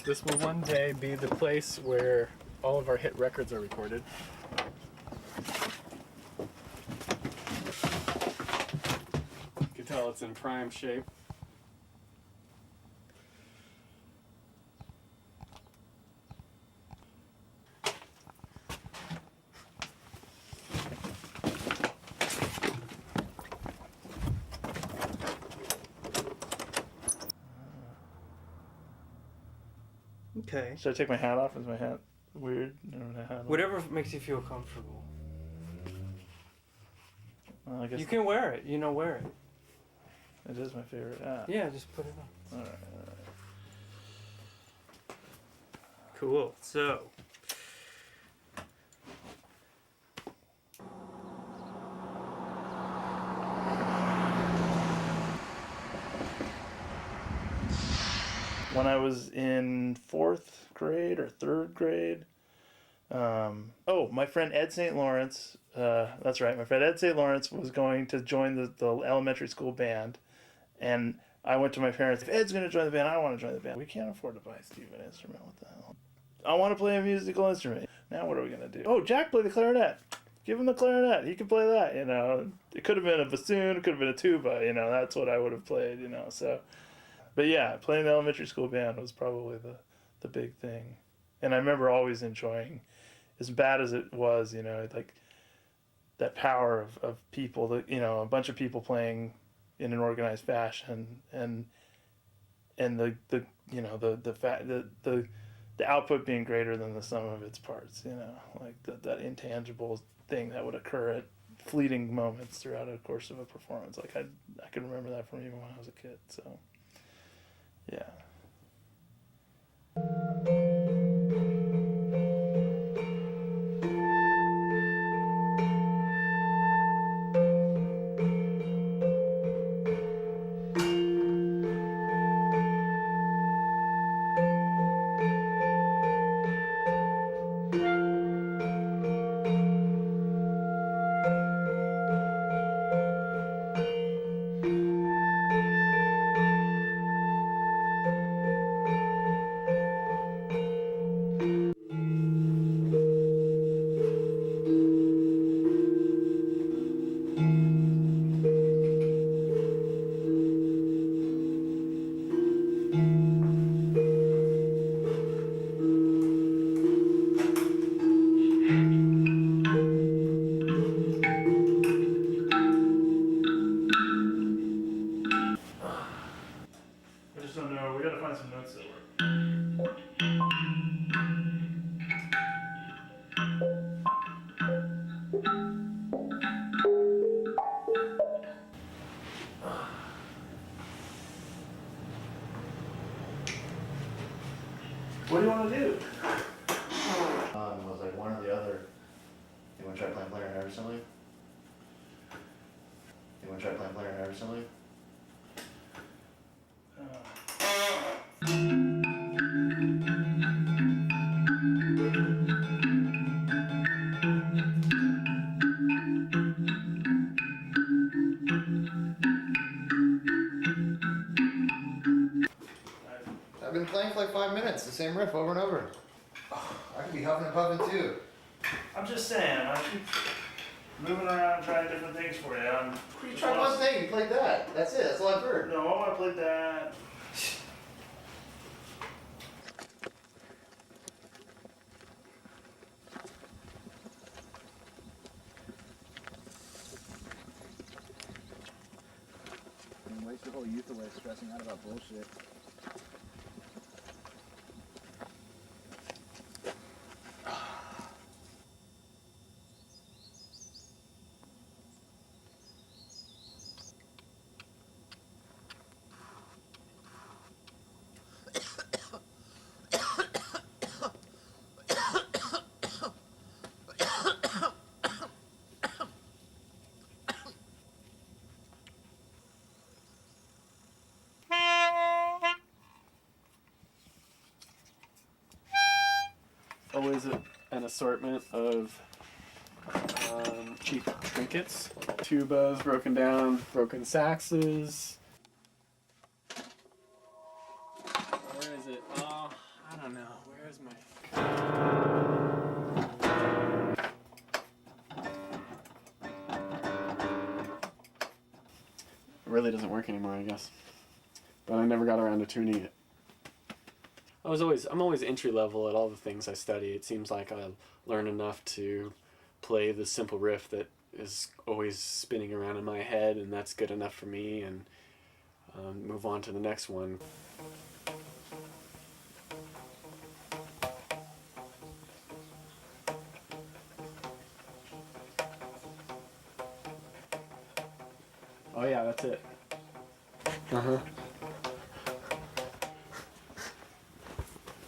This will one day be the place where all of our hit records are recorded. You can tell it's in prime shape. Okay. Should I take my hat off? Is my hat weird? Whatever makes you feel comfortable. Well, I guess you can wear it. You know, wear it. It is my favorite hat. Yeah, just put it on. All right. Cool. So. When I was in 4th grade or 3rd grade, my friend Ed St. Lawrence, that's right, my friend Ed St. Lawrence was going to join the elementary school band, and I went to my parents, if Ed's going to join the band, I want to join the band. We can't afford to buy Steve an instrument, what the hell? I want to play a musical instrument. Now what are we going to do? Oh, Jack played the clarinet. Give him the clarinet. He can play that, you know. It could have been a bassoon, it could have been a tuba, you know, that's what I would have played, you know, so... But yeah, playing the elementary school band was probably the big thing. And I remember always enjoying, as bad as it was, you know, like that power of people, that, you know, a bunch of people playing in an organized fashion, and the you know, the output being greater than the sum of its parts, you know, like that intangible thing that would occur at fleeting moments throughout a course of a performance. Like I can remember that from even when I was a kid, so. Yeah. I just don't know. We gotta find some notes that work. What do you want to do? Was like one or the other. You want to try playing clarinet or something? You want to try playing clarinet or something? I've been playing for like 5 minutes, the same riff over and over. I could be huffing and puffing too. I'm just saying, I keep moving around and trying different things for you. You tried one thing, you played that. That's it, that's all I've heard. No, I played that. Waste your whole youth away stressing out about bullshit. Always an assortment of cheap trinkets, tubas, broken down, broken saxes. Where is it? Oh, I I don't know. Where's my... It really doesn't work anymore, I guess. But I never got around to tuning it. I'm always entry level at all the things I study. It seems like I learn enough to play the simple riff that is always spinning around in my head, and that's good enough for me, and move on to the next one. Oh yeah, that's it. Uh-huh.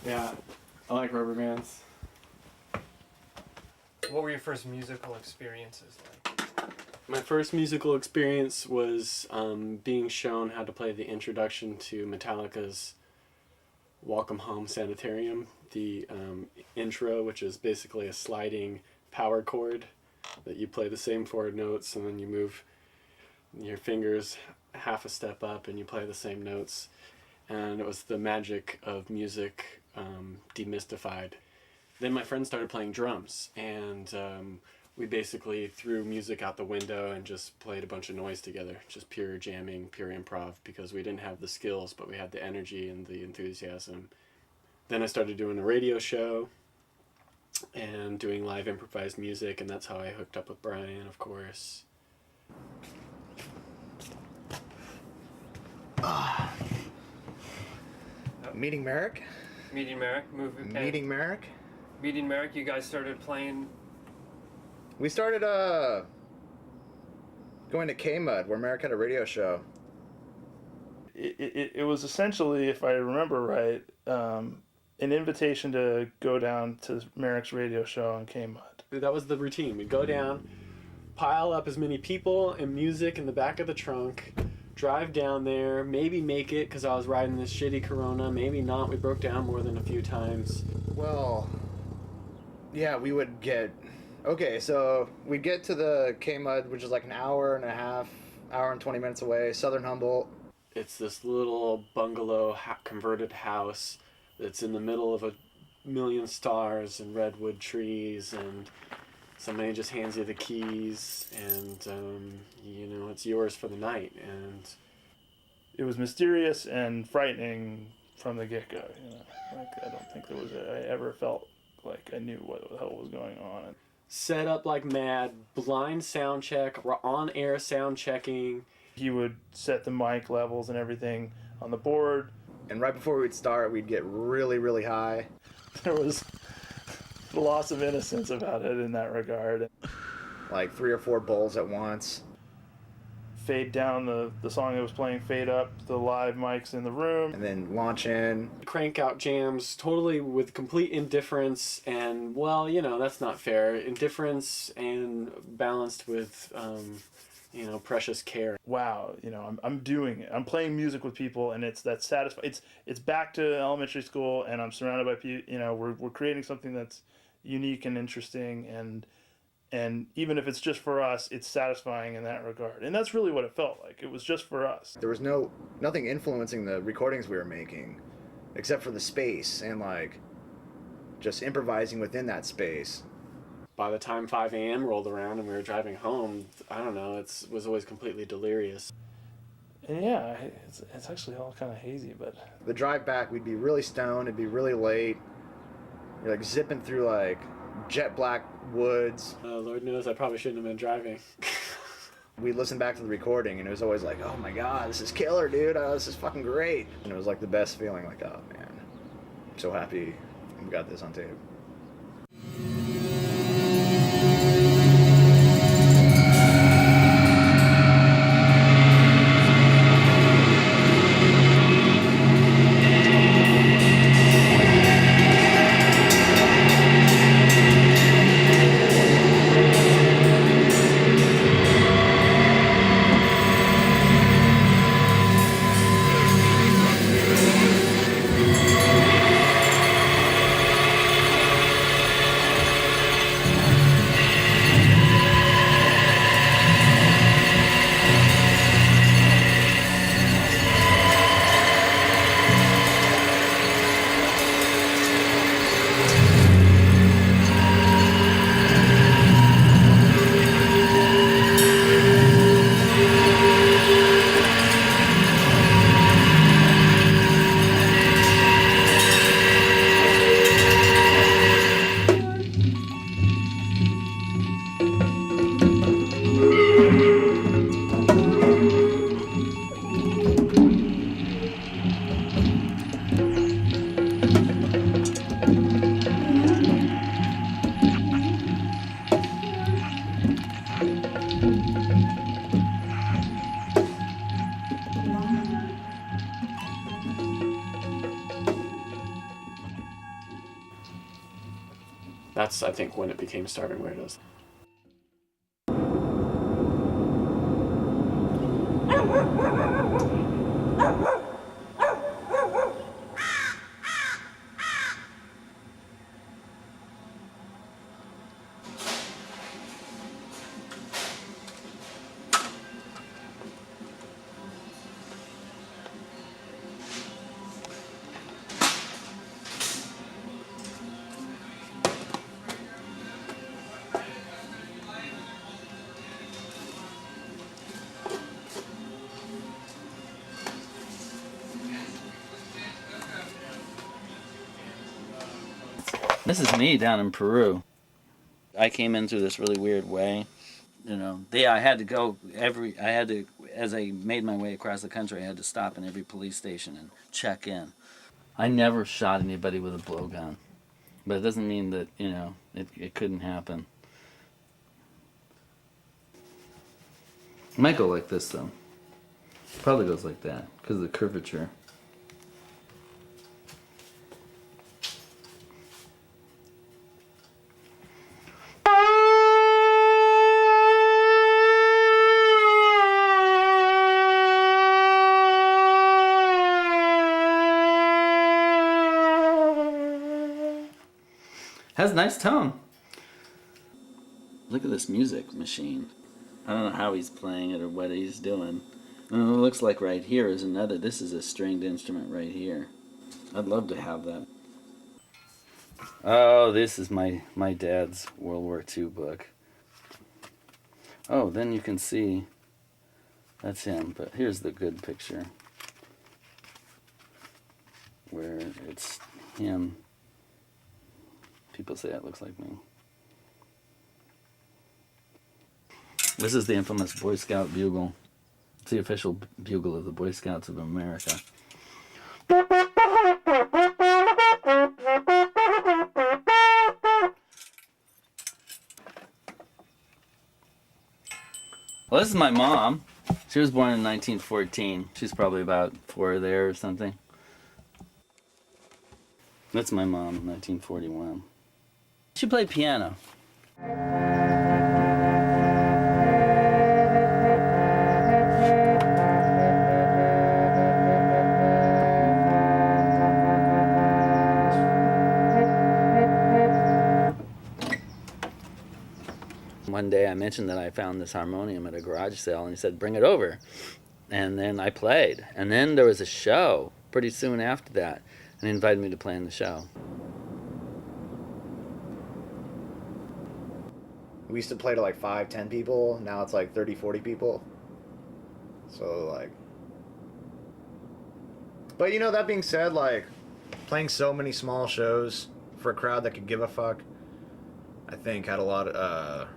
Yeah, I like rubber bands. What were your first musical experiences like? My first musical experience was being shown how to play the introduction to Metallica's Welcome Home Sanitarium, the intro, which is basically a sliding power chord that you play the same 4 notes and then you move your fingers half a step up and you play the same notes. And it was the magic of music demystified. Then my friends started playing drums, and we basically threw music out the window and just played a bunch of noise together, just pure jamming, pure improv, because we didn't have the skills, but we had the energy and the enthusiasm. Then I started doing a radio show and doing live improvised music, and that's how I hooked up with Brian, of course. Meeting Merrick? Meeting Merrick, Meeting Merrick? Meeting Merrick, you guys started playing. We started going to K-Mud, where Merrick had a radio show. It was essentially, if I remember right, an invitation to go down to Merrick's radio show on K-Mud. That was the routine. We'd go down, pile up as many people and music in the back of the trunk, drive down there, maybe make it because I was riding this shitty Corona, maybe not. We broke down more than a few times. Well, yeah, we would get... Okay, so we'd get to the K-Mud, which is like an hour and a half, hour and 20 minutes away, Southern Humboldt. It's this little bungalow converted house that's in the middle of a million stars and redwood trees, and somebody just hands you the keys, and it's yours for the night. And it was mysterious and frightening from the get-go. Like I don't think I ever felt like I knew what the hell was going on. Set up like mad, blind sound check, on air sound checking. He would set the mic levels and everything on the board. And right before we'd start, we'd get really, really high. There was the loss of innocence about it in that regard. Like 3 or 4 bowls at once. Fade down the song that was playing, fade up the live mics in the room. And then launch in. Crank out jams totally with complete indifference, and that's not fair. Indifference and balanced with precious care. Wow, I'm doing it. I'm playing music with people, and it's that satisfying. It's back to elementary school, and I'm surrounded by people. We're creating something that's unique and interesting, and even if it's just for us, it's satisfying in that regard. And that's really what it felt like. It was just for us. There was nothing influencing the recordings we were making, except for the space and just improvising within that space. By the time 5 a.m. rolled around and we were driving home, I don't know, it was always completely delirious. And yeah, it's actually all kind of hazy, but... The drive back, we'd be really stoned, it'd be really late. You're zipping through jet black woods. Lord knows I probably shouldn't have been driving. We'd listen back to the recording and it was always like, oh my god, this is killer, dude. Oh, this is fucking great. And it was the best feeling, oh man, I'm so happy we got this on tape. That's, I think, when it became Starving Weirdos. This is me down in Peru. I came in through this really weird way. You know, I had to go as I made my way across the country, I had to stop in every police station and check in. I never shot anybody with a blowgun. But it doesn't mean that, you know, it couldn't happen. It might go like this, though. Probably goes like that, because of the curvature. Has a nice tone. Look at this music machine. I don't know how he's playing it or what he's doing. And it looks like right here is another. This is a stringed instrument right here. I'd love to have that. Oh, this is my dad's World War II book. Oh, then you can see that's him. But here's the good picture where it's him. People say it looks like me. This is the infamous Boy Scout bugle. It's the official bugle of the Boy Scouts of America. Well, this is my mom. She was born in 1914. She's probably about 4 there or something. That's my mom, 1941. She played piano. One day I mentioned that I found this harmonium at a garage sale, and he said, bring it over. And then I played. And then there was a show pretty soon after that, and he invited me to play in the show. We used to play to like 5-10 people. Now it's like 30-40 people. So like, but you know, that being said, like playing so many small shows for a crowd that could give a fuck, I think had a lot of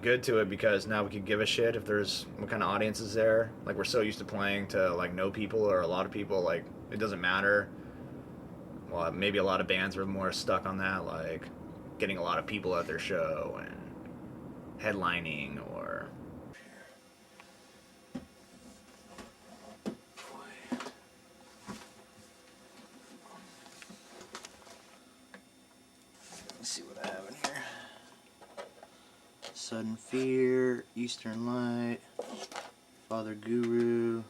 good to it, because now we could give a shit if there's what kind of audience is there. Like, we're so used to playing to like no people or a lot of people, like it doesn't matter. Well, maybe a lot of bands are more stuck on that, like getting a lot of people at their show and headlining or... Let's see what I have in here. Sudden Fear, Eastern Light, Father Guru,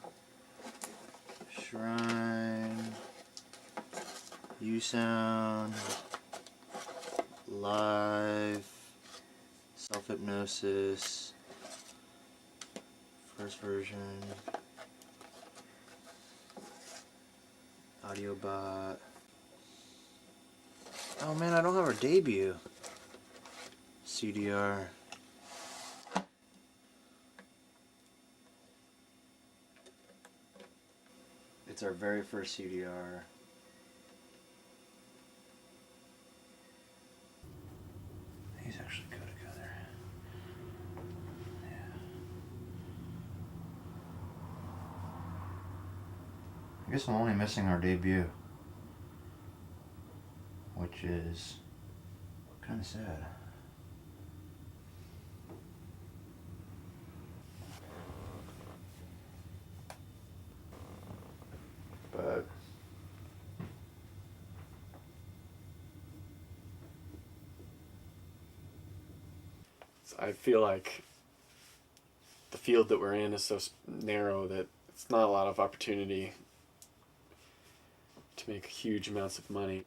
Shrine, U-Sound, Live, Self-Hypnosis, first version, Audiobot. Oh man, I don't have our debut. CDR. It's our very first CDR. These actually go together. Yeah. I guess I'm only missing our debut, which is kind of sad. But I feel like the field that we're in is so narrow that it's not a lot of opportunity to make huge amounts of money.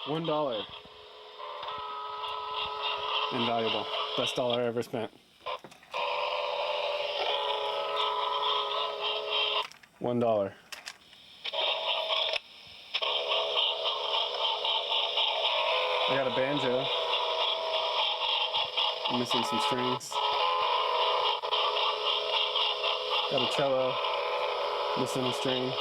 $1. Invaluable. Best dollar I ever spent. $1. I got a banjo. I'm missing some strings. Got a cello. Missing a string.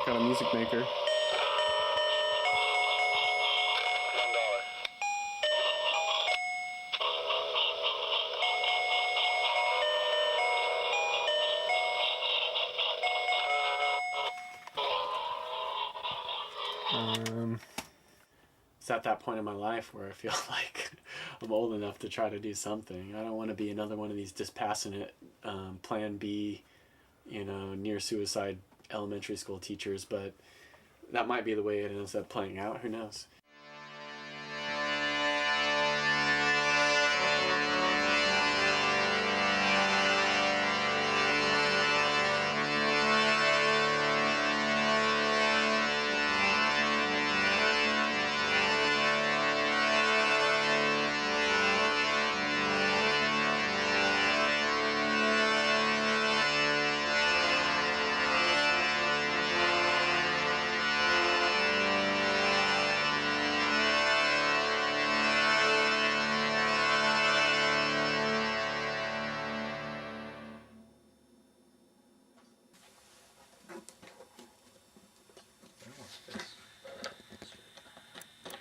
Got a music maker. It's at that point in my life where I feel like I'm old enough to try to do something. I don't want to be another one of these dispassionate Plan B, near suicide elementary school teachers, but that might be the way it ends up playing out. Who knows?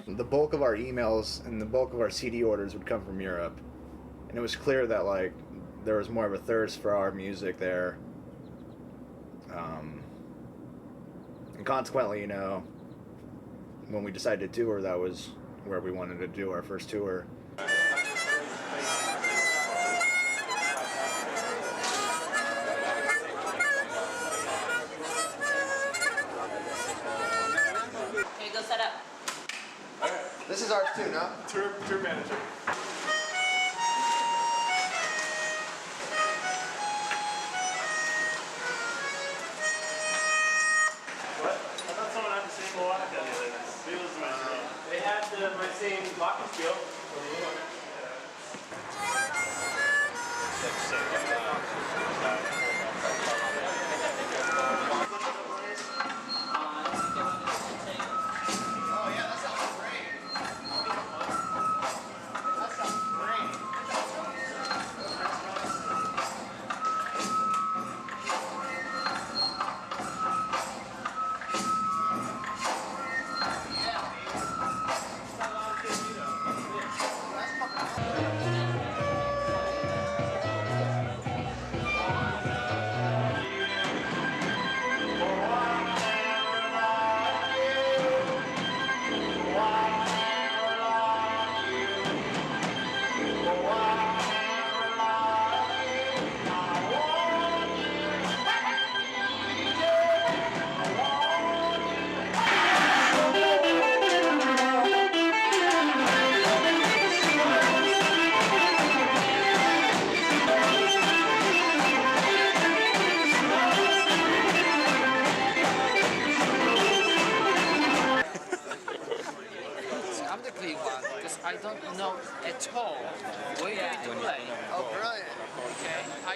The bulk of our emails and the bulk of our CD orders would come from Europe, and it was clear that like there was more of a thirst for our music there, and consequently, when we decided to tour, that was where we wanted to do our first tour. Okay, go set up. This is ours too, no? Tour manager. What? I thought someone had the same melodica the other night. They had my same glockenspiel.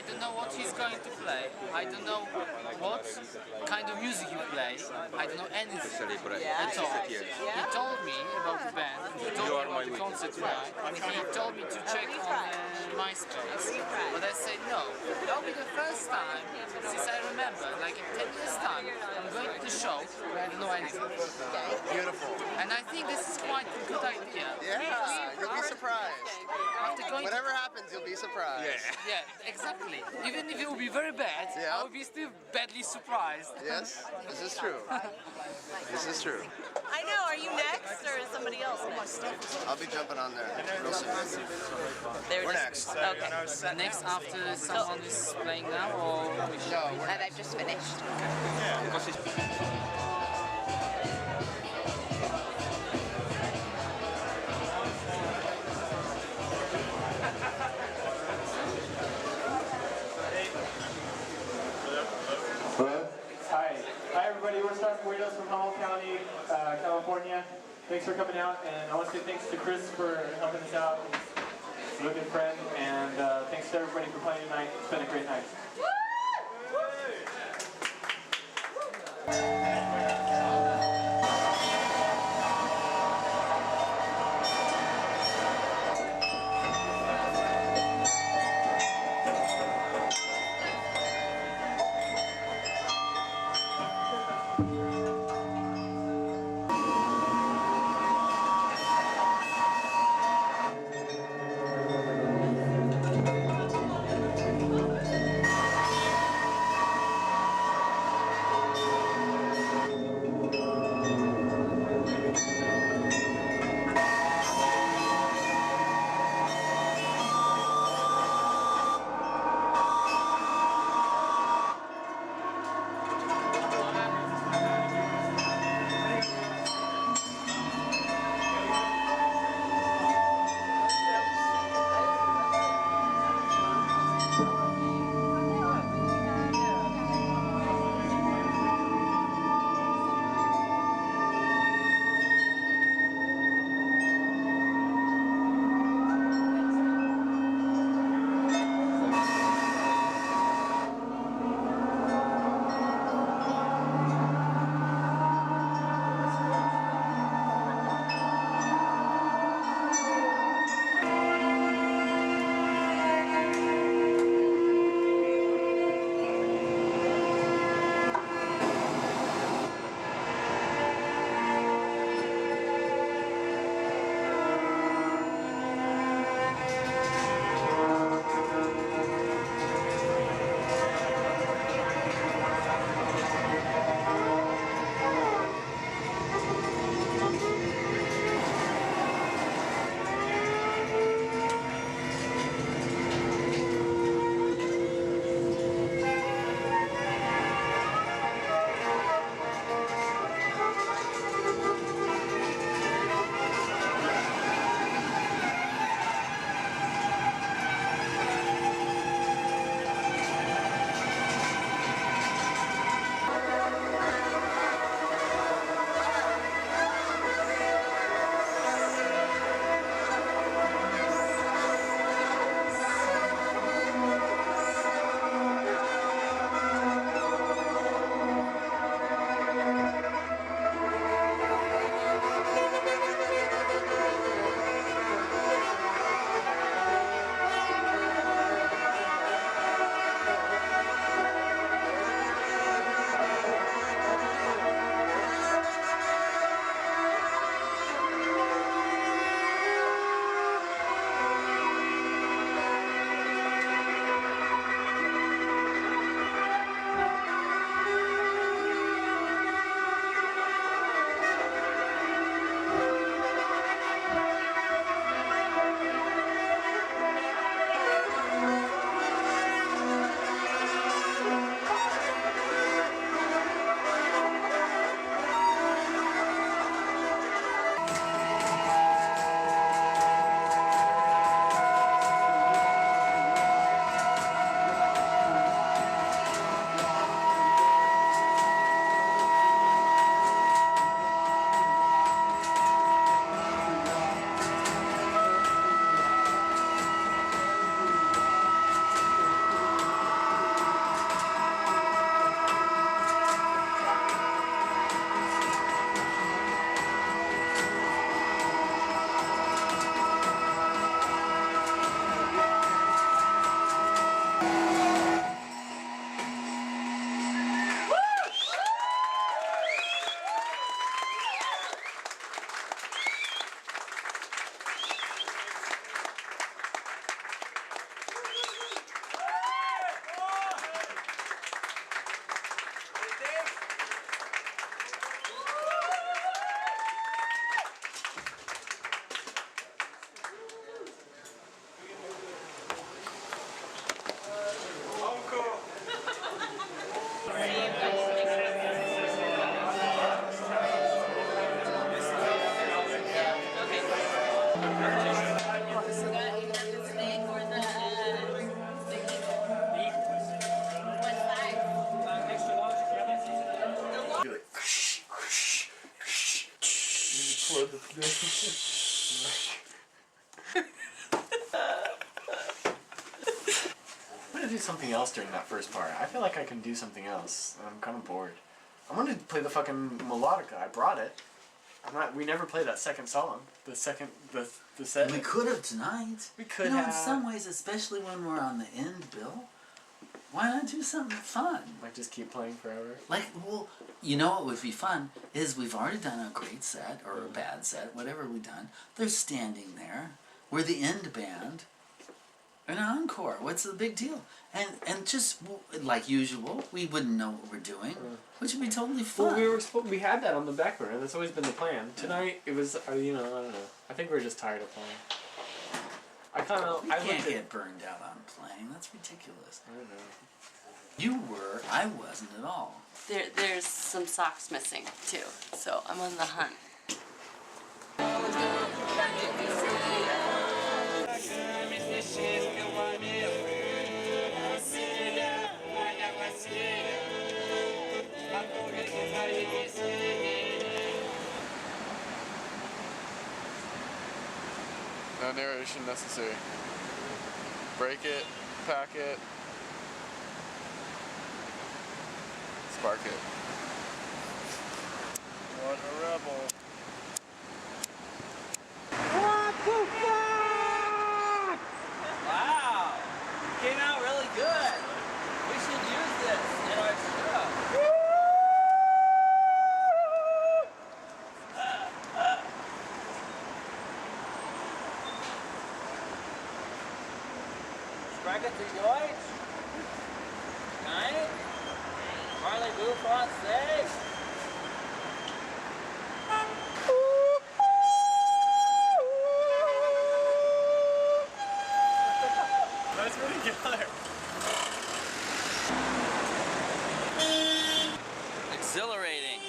don't know what he's going to play. I don't know what kind of music he plays. I don't know anything at all. He told me about the band, he told me about the concert tonight, and he told me to check on MySpace, but I said no. That'll be the first time since I remember, like in 10 years time, I'm going to the show where I don't know anything. Beautiful. And I think this is quite a good idea. Yeah, you'll be surprised. After going Whatever happens, you'll be surprised. yeah, exactly. Even if it will be very bad, Yeah. I will be still badly surprised. Yes, this is true. This is true. I know. Are you next or is somebody else next? I'll be jumping on there real soon. We're next. Okay. Next after someone is playing now, or we should... No, we're And I've just finished. Hi everybody, we're starting Weirdos from Humboldt County, California. Thanks for coming out, and I want to say thanks to Chris for helping us out. He's a good friend, and thanks to everybody for playing tonight. It's been a great night. I'm gonna do something else during that first part. I feel like I can do something else. I'm kind of bored. I'm gonna play the fucking melodica. I brought it. I'm not. We never played that second song. The set. We could have tonight. We could have. In some ways, especially when we're on the end, Bill. Why not do something fun? Like just keep playing forever? Like, well, you know what would be fun is we've already done a great set or a bad set, whatever we've done. They're standing there. We're the end band. An encore. What's the big deal? And just like usual, we wouldn't know what we're doing, which would be totally fun. Well, we had that on the back burner. That's always been the plan. Tonight it was, I don't know. I think we're just tired of playing. You can't get burned out on playing. That's ridiculous. I don't know. You were. I wasn't at all. There's some socks missing too, so I'm on the hunt. No narration necessary. Break it, pack it, spark it. What a rebel. What the fuck? Wow. Came out really good. We should use this in our show. Sprechen Sie Deutsch? Nein? Parlez-vous français? That's really good. Exhilarating.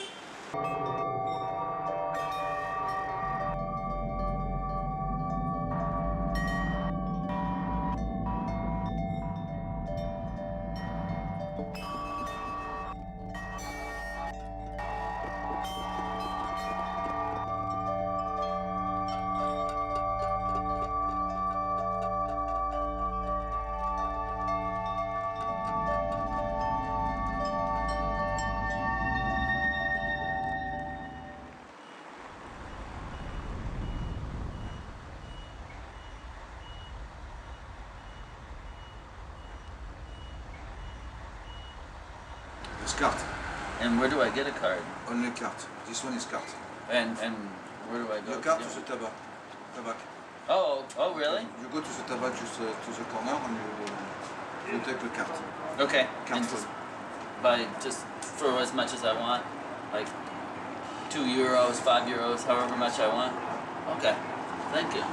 It's carte. And where do I get a card? Only carte. This one is carte. And where do I go? Your carte to the tabac. Oh, really? You go to the tabac just to the corner and you take the carte. Okay. Carte. And just for as much as I want, like €2, €5, however much I want. Okay. Thank you.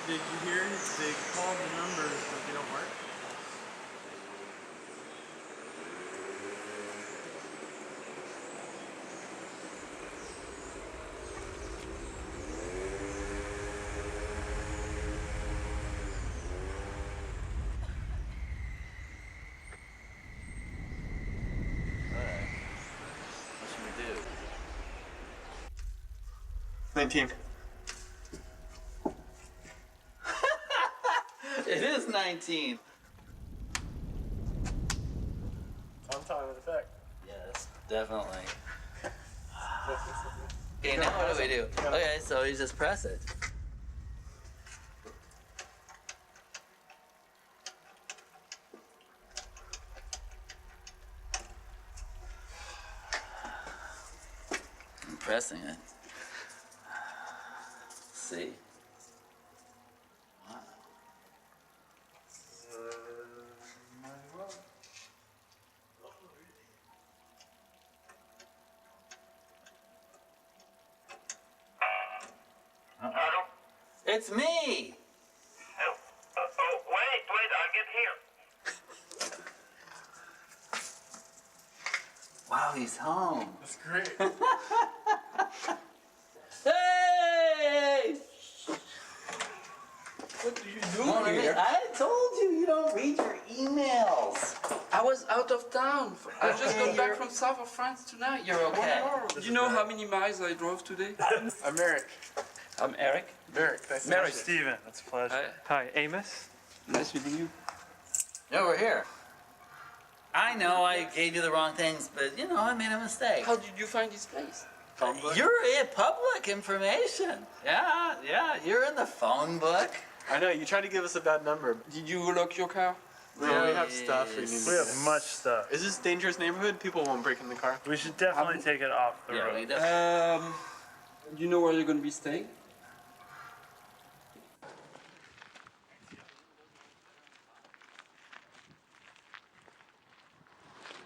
Did you hear? They called the numbers, but they don't work. 19. It is 19. On time of effect. Yes, definitely. Okay, now what do we do? Okay, so you just press it. I'm pressing it. See? Wow. It's me! Wait, I'll get here. Wow, he's home. That's great. Hey! What do you do here? I told you you don't read your emails. I was out of town. I just got back from south of France tonight. You're okay. 1 hour. Do you know how many miles I drove today? I'm Eric. I'm Eric. Merrick, nice to Merrick. meet you. Steven, it's a pleasure. Hi, Amos. Nice meeting you. No, we're here. I know I gave you the wrong things, but you know, I made a mistake. How did you find this place? You're in public information. Yeah, you're in the phone book. I know, you tried to give us a bad number. Did you lock your car? No, we have stuff we need to We have get. much stuff. Is this a dangerous neighborhood? People won't break in the car. We should definitely take it off the road. Do you know where you're going to be staying?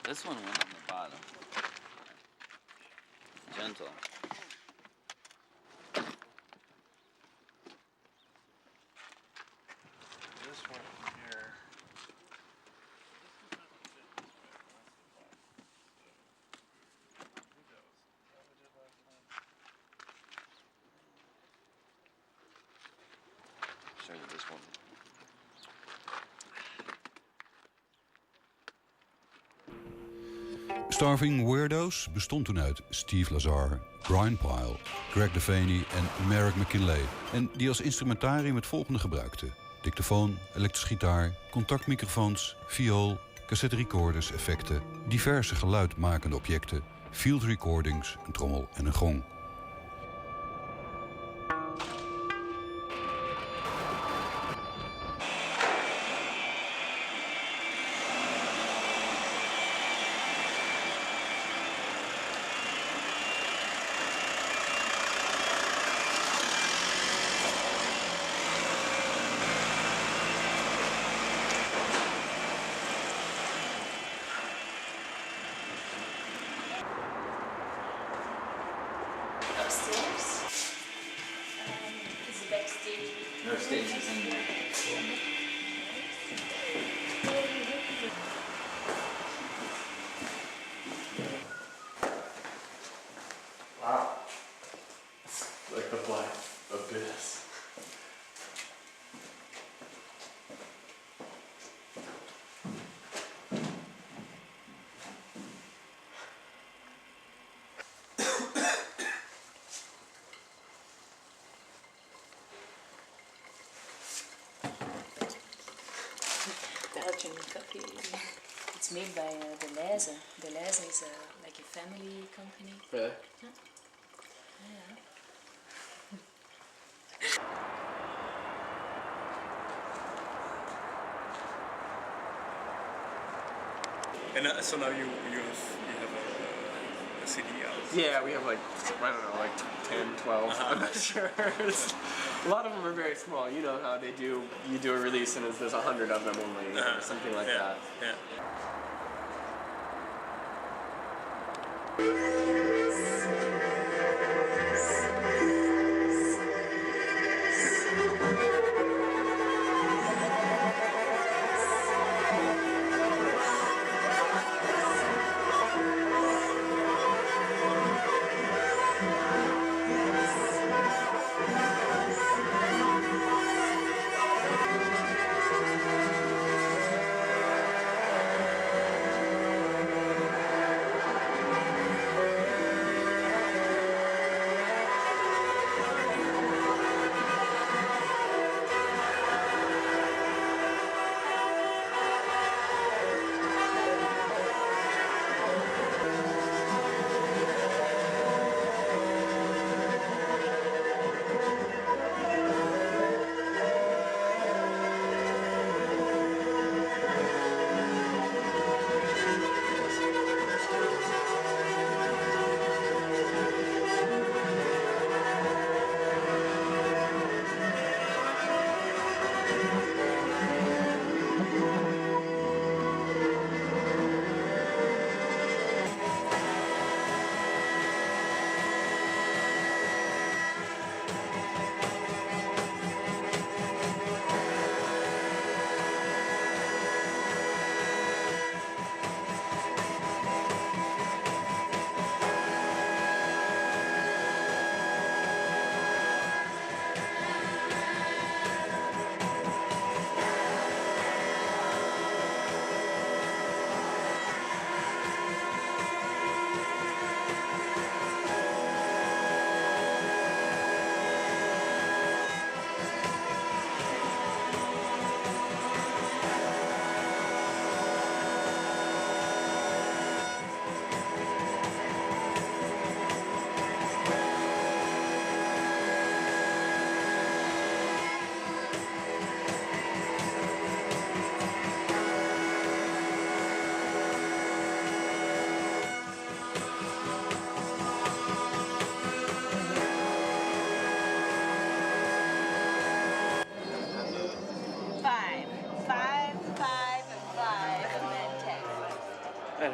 This one went on the bottom. Gentle. This one here. Show you this one. Starving Weirdos bestond toen uit Steve Lazar, Brian Pyle, Greg Devaney en Merrick McKinley. En die als instrumentarium het volgende gebruikten: dictafoon, elektrische gitaar, contactmicrofoons, viool, cassette recorders, effecten, diverse geluidmakende objecten, field recordings, een trommel en een gong. Upstairs is the backstage. Her stage is in there. Wow. It's like the black abyss. Belgian coffee. It's made by Deleuze. Deleuze is like a family company. Really? Yeah. And so now you have a CD out. Yeah, we have like, I don't know, like 10, 12, I'm not sure. A lot of them are very small. You know how they do, you do a release and there's 100 of them only, or something like that. Yeah.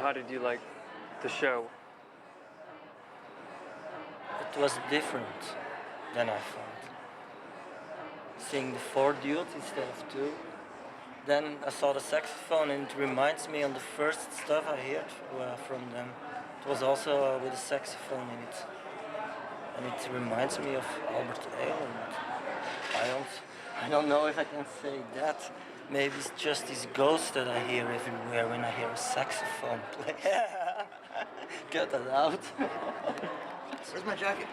how did you like the show? It was different than I thought. Seeing the 4 dudes instead of 2. Then I saw the saxophone and it reminds me of the first stuff I heard from them. It was also with a saxophone in it. And it reminds me of Albert Ayler. I don't know if I can say that. Maybe it's just this ghost that I hear everywhere when I hear a saxophone play. Get that out. Where's my jacket?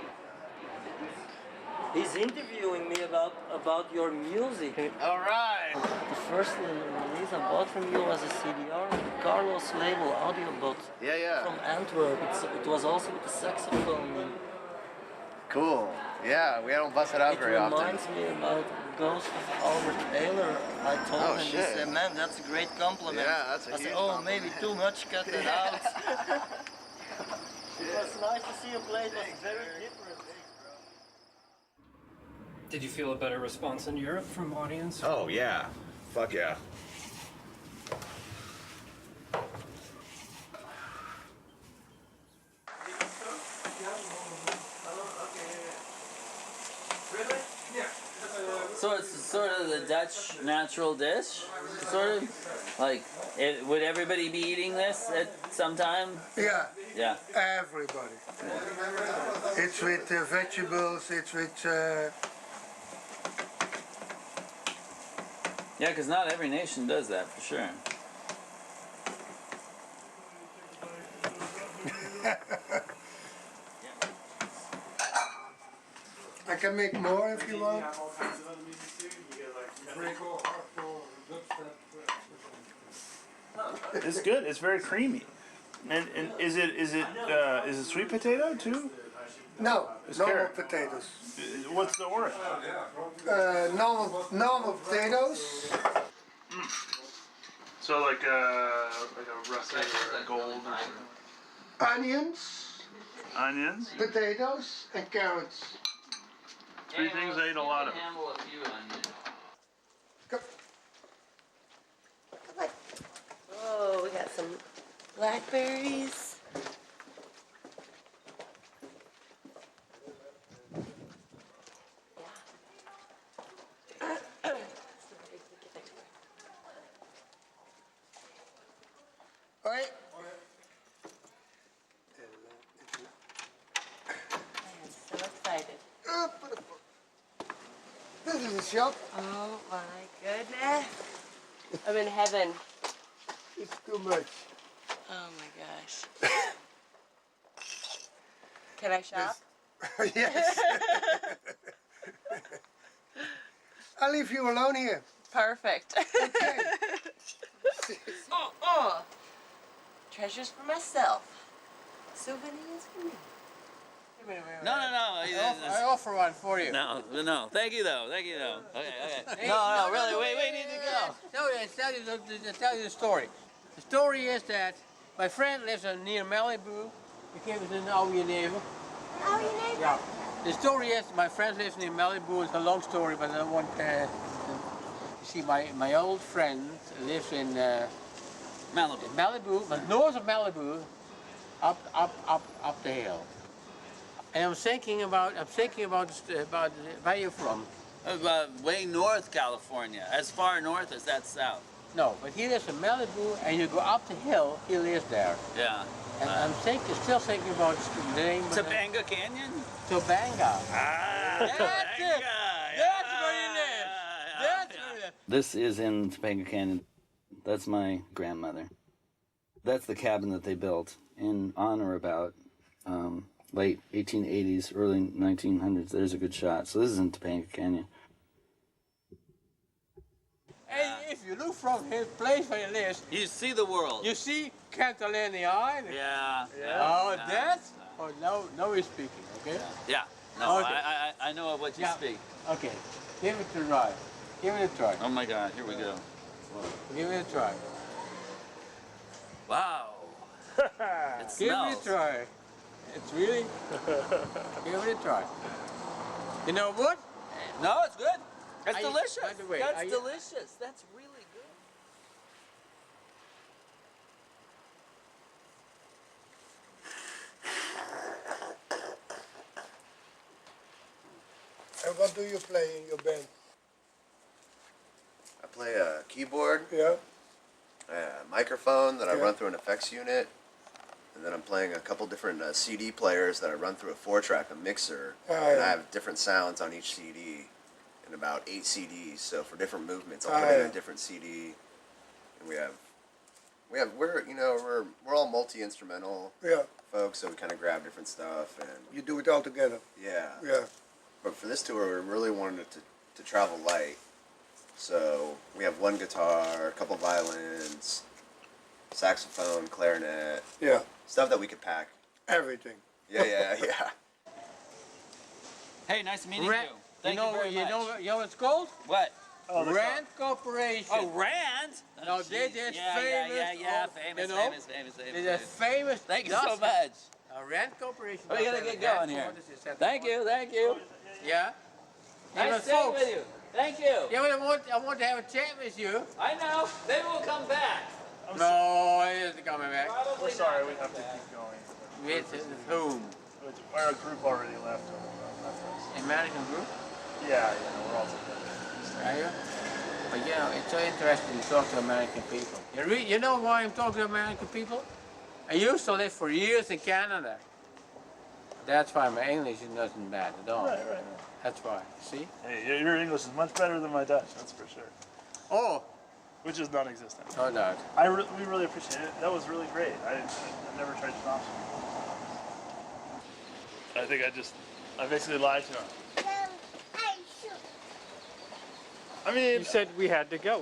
He's interviewing me about your music. All right. The first release I bought from you was a CDR, Carlos label Audiobot. Yeah. From Antwerp. It was also with the saxophone. Cool. Yeah, we don't bust it out very often. It reminds me about Ghost of Albert Ayler. I told him, shit. He said, man, that's a great compliment. Yeah, that's a I huge said, compliment. maybe too much, cut it out. It was nice to see you play, it was very different. Did you feel a better response in Europe from audience? Oh, yeah. Fuck yeah. So it's sort of the Dutch natural dish, sort of? Like, would everybody be eating this at some time? Yeah. Yeah. Everybody. It's with vegetables, it's with... Yeah, because not every nation does that, for sure. I can make more if you want. It's good. It's very creamy. And is it sweet potato too? No, It's normal carrot. potatoes. What's the orange? Normal potatoes. So like a russet or a gold or something. Onions, Onions. potatoes, and carrots. 3 things I eat a lot of. Oh, we got some blackberries. All right. I'm so excited. This is a shop. Oh my goodness. I'm in heaven. It's too much. Oh my gosh. Can I shop? Yes. I'll leave you alone here. Perfect. Okay. Treasures for myself. Souvenirs for me. No. I offer one for you. No. Thank you though. Okay. Hey, No, really. We need to go. No, I'll tell you the story. The story is that my friend lives near Malibu. Ik geef het een oude neven. Oh, your neighbor? Yeah. The story is my friend lives near Malibu. It's a long story, but I don't want you see, my old friend lives in Malibu, but north of Malibu, up the hill. And I'm thinking about where you're from. Way north California. As far north as that south. No, but he lives in Malibu, and you go up the hill, he lives there. Yeah. And I'm still thinking about the name. Topanga Canyon? Topanga. That's it. That's where he lives. That's where he lives. This is in Topanga Canyon. That's my grandmother. That's the cabin that they built on or about late 1880s, early 1900s. There's a good shot. So this is in Topanga Canyon. And if you look from his place where he lives, you see the world. You see Catalina Island. Yeah. Oh, that's. Oh, now he's speaking. Okay. Yeah. No, Okay. I know what you speak. Okay. Give it a try. Give it a try. Oh my God! Here we go. Give it a try. Wow. It Give smells. it a try. It's really. Give it a try. You know what? No, it's good. It's By delicious. the way, That's delicious. That's really good. And what do you play in your band? I play a keyboard, Yeah. a microphone that I Yeah. run through an effects unit, and then I'm playing a couple different CD players that I run through a 4-track, a mixer, and yeah. I have different sounds on each CD, and about 8 CDs. So for different movements, I'll put in yeah. a different CD, and we're all multi-instrumental Yeah. folks, so we kind of grab different stuff and You do it all together. yeah. Yeah. But for this tour, we really wanted it to travel light. So we have one guitar, a couple violins, saxophone, clarinet. Yeah. Stuff that we could pack. Everything. Yeah. Hey, nice meeting you. Rand, Thank you very much. You know what it's called? What? Rand Corporation. Oh, Rand? No, Oh, they're geez. famous. Yeah, you know? famous. They're famous. Thank you so much. Rand Corporation. We gotta get going here. Thank you. Yeah. Nice staying with you. Thank you. Yeah, but I want to have a chat with you. I know. Maybe we'll come back. No, he isn't coming back. We're sorry, we have to keep going. With whom? Our group already left. American group? Yeah, we're all together. Are you? But you know, it's so interesting to talk to American people. You know why I'm talking to American people? I used to live for years in Canada. That's why my English isn't bad at all. Right. That's why. See? Hey, your English is much better than my Dutch, that's for sure. Oh. Which is non-existent. Oh, no. We really appreciate it. That was really great. I've never tried to talk to him. I think I basically lied to him. I mean, you said we had to go.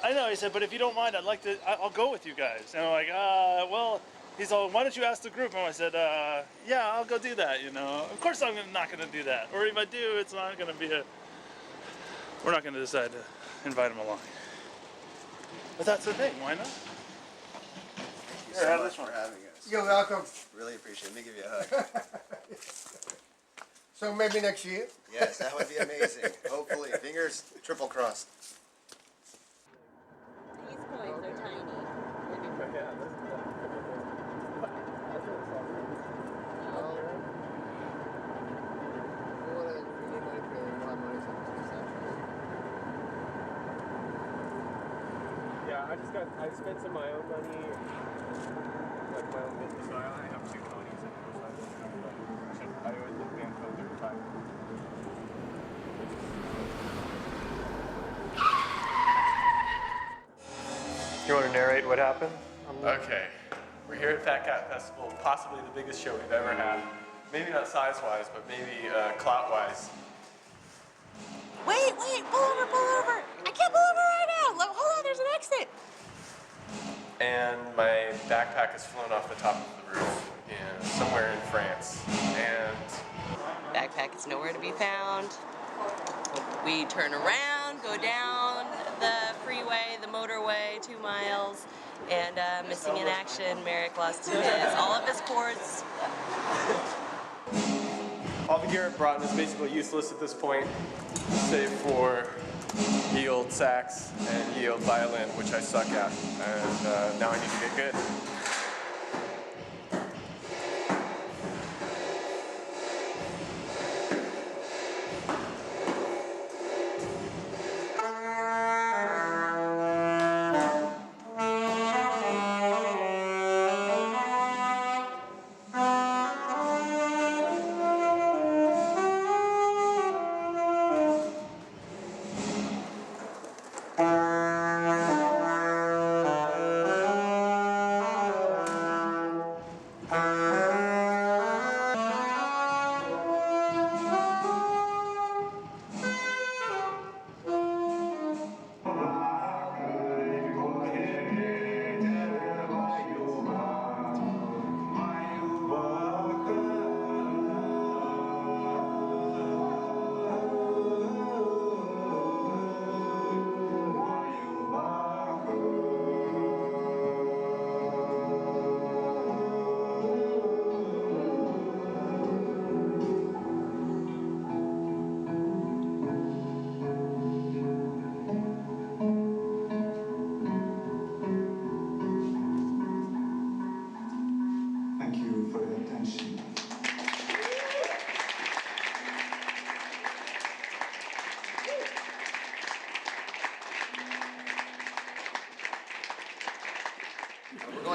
I know. He said, but if you don't mind, I'll go with you guys. And I'm like, well, he's all, why don't you ask the group? And I said, yeah, I'll go do that. Of course I'm not going to do that. Or if I do, it's not going to be we're not going to decide to invite him along. But that's the thing. Why not? Thank you so much for having us. You're welcome. Really appreciate it. Let me give you a hug. So maybe next year? Yes, that would be amazing. Hopefully. Fingers triple crossed. These coins are tiny. Yeah, I spent some of my own money, like my own business. So I have 2 ponies and I owe the band for 35. You want to narrate what happened? Okay. We're here at Fat Cat Festival, possibly the biggest show we've ever had. Maybe not size-wise, but maybe clout-wise. Wait, pull over. I can't pull over right now. Hold on, there's an exit. And my backpack has flown off the top of the roof somewhere in France. And Backpack is nowhere to be found. We turn around, go down the freeway, the motorway, 2 miles, and missing in action. Merrick lost all of his cords. all the gear I've brought is basically useless at this point, save for ye old sax and ye old violin, which I suck at. And now I need to get good.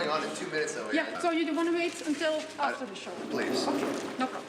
going on in 2 minutes though. Yeah, so you want to wait until after the show? Please. Okay, no problem.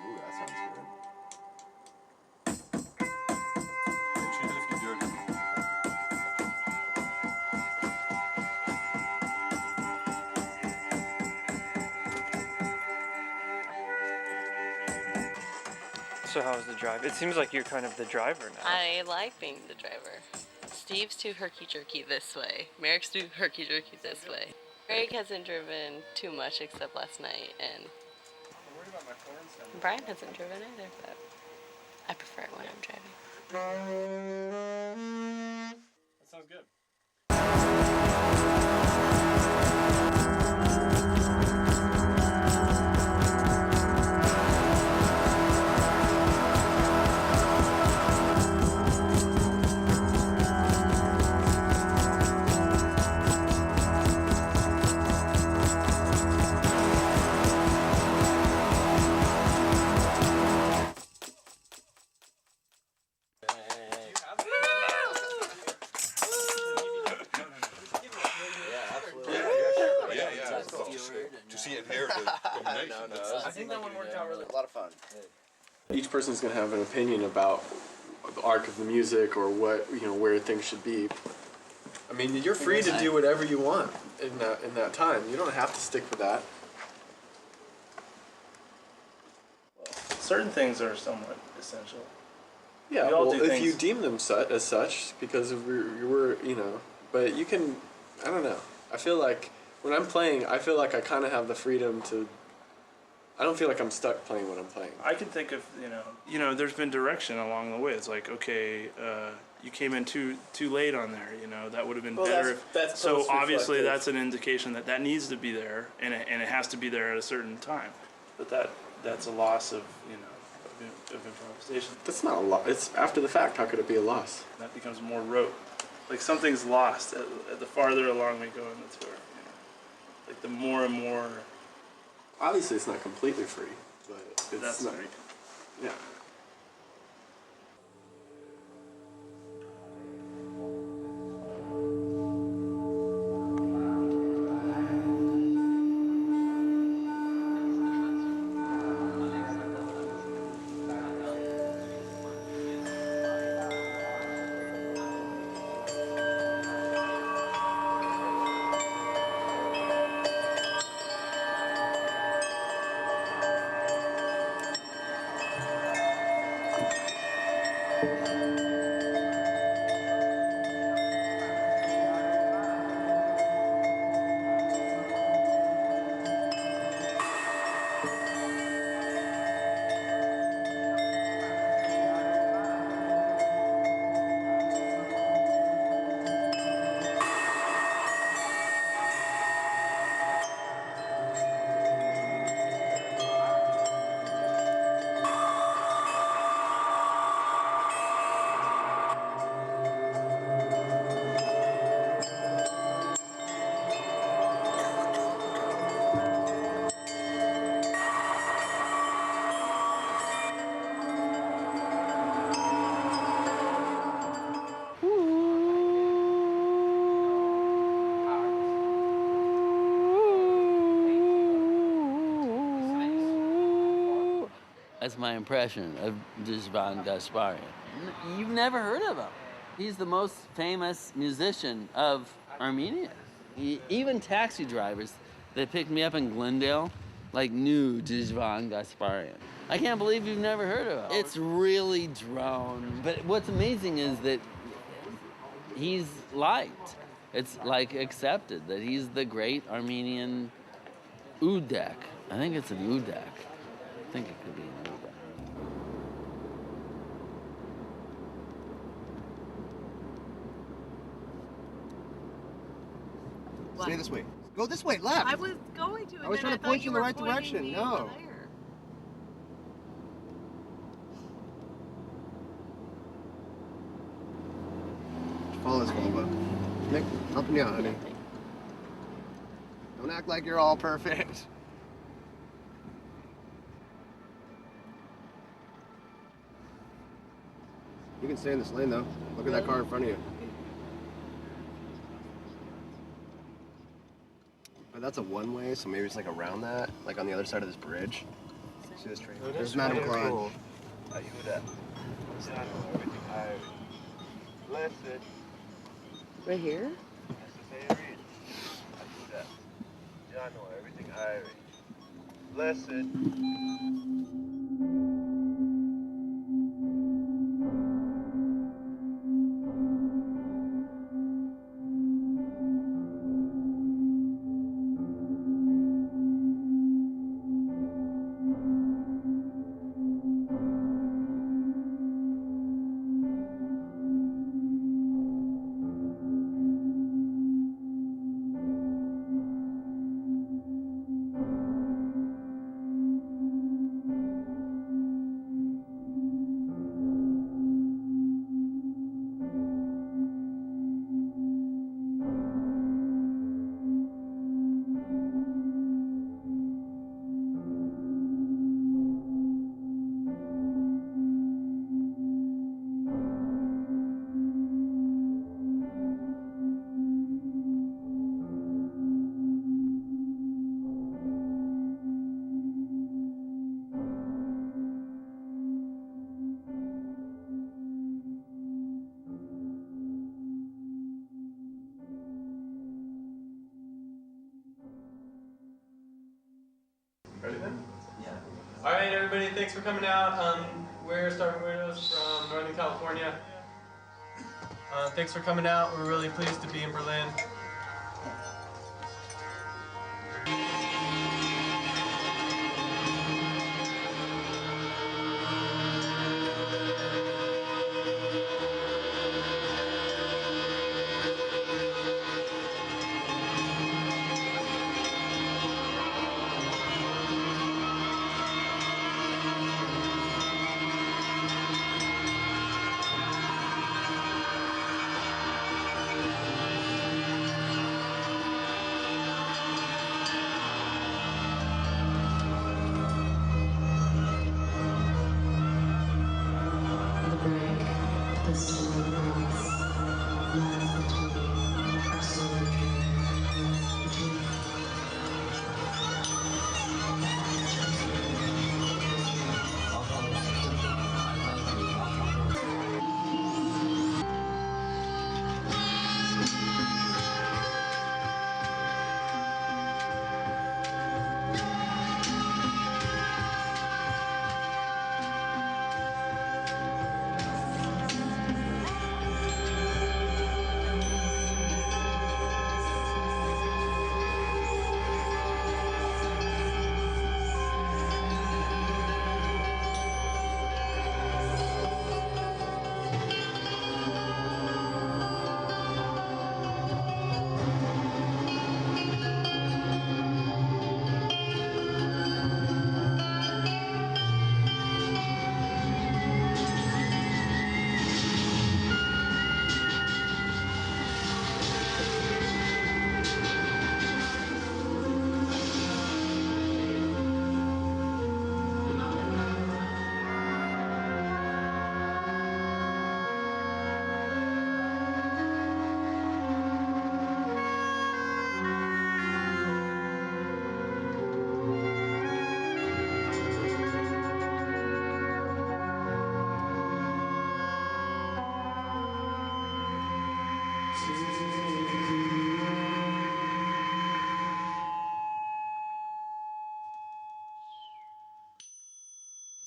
Ooh, that sounds good. So how was the drive? It seems like you're kind of the driver now. I like being the driver. Steve's too herky-jerky this way. Merrick's too herky-jerky this way. Merrick hasn't driven too much except last night, and Brian hasn't driven either, but I prefer it when I'm driving. That sounds good. To see it here, the combination. I think that one worked out really. A lot of fun. Each person's going to have an opinion about the arc of the music or what, where things should be. I mean, you're free to do whatever you want in that time. You don't have to stick with that. Certain things are somewhat essential. Yeah, We all well, do if things- you deem them as such, because of we're but you can, I don't know. I feel like when I'm playing, I feel like I kind of have the freedom to. I don't feel like I'm stuck playing what I'm playing. I can think of, there's been direction along the way. It's like, okay, you came in too late on there, that would have been better. That's so obviously post-reflective. that's an indication that needs to be there, and it has to be there at a certain time. But that's a loss of, of improvisation. That's not a loss. It's after the fact. How could it be a loss? That becomes more rote. like something's lost at the farther along we go in the tour. You know? Like the more and more. Obviously, it's not completely free, but it's That's not. free. Yeah. That's my impression of Džvan Gasparian. You've never heard of him. He's the most famous musician of Armenia. Even taxi drivers that picked me up in Glendale knew Džvan Gasparian. I can't believe you've never heard of him. It's really drone. But what's amazing is that he's liked. It's accepted that he's the great Armenian udek. I think it's an udek. I think it could be an udek. Stay this way. Go this way, left. I was going to. And I was trying to point you in the right direction. No. Follow this Volvo. Nick, helping you out, honey. Don't act like you're all perfect. You can stay in this lane though. Look at that car in front of you. But that's a one-way, so maybe it's around that, on the other side of this bridge. See this train? There's Madame Claude. Right here? Blessed. Ready then? Yeah. All right, everybody, thanks for coming out. We're Starving Weirdos from Northern California. Thanks for coming out. We're really pleased to be in Berlin.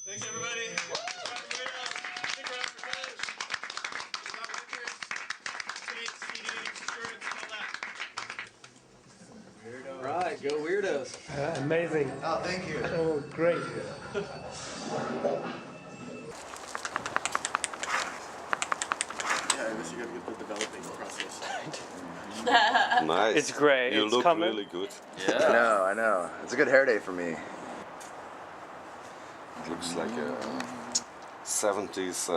Thanks, everybody. Stick around for college. Got records, tapes, CDs, shirts, all that. Right, go Weirdos. Amazing. Oh, thank you. Oh, great. Yeah, I guess you gotta get the developing process. Nice. It's great. You It's look coming. really good. I know. It's a good hair day for me. It looks like a 70s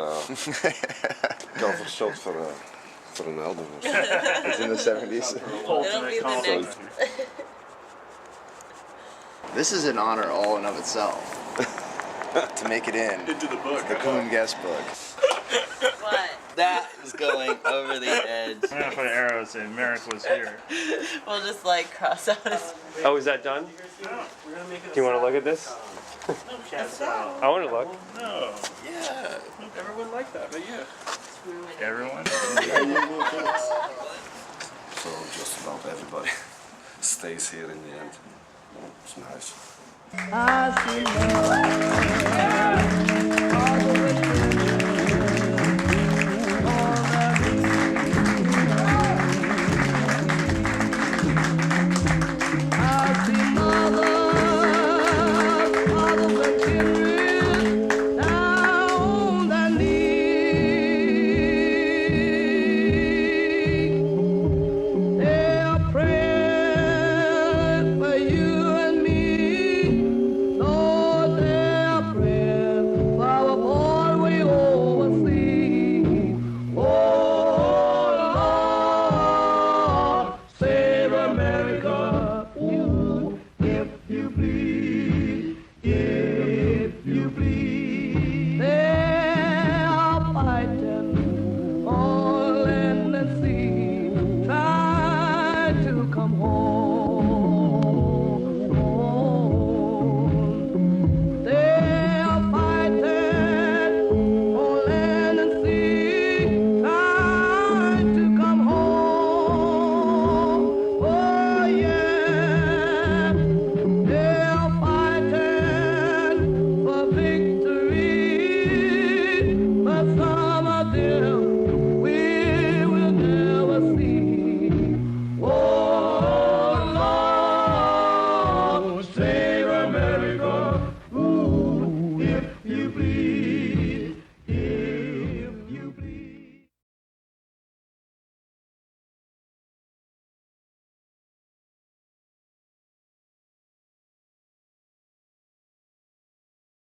cover shot for an album or something. It's in the 70s. It'll be the next. This is an honor all in of itself. To make it into the book. The Coon Guest book. What? That is going over the edge. I'm gonna put arrows in. Merrick was here. We'll just like cross out his. Oh, is that done? Do you want to look at this? I want to look. No. Yeah, everyone liked that, but yeah. Everyone? So just about everybody stays here in the end. It's nice.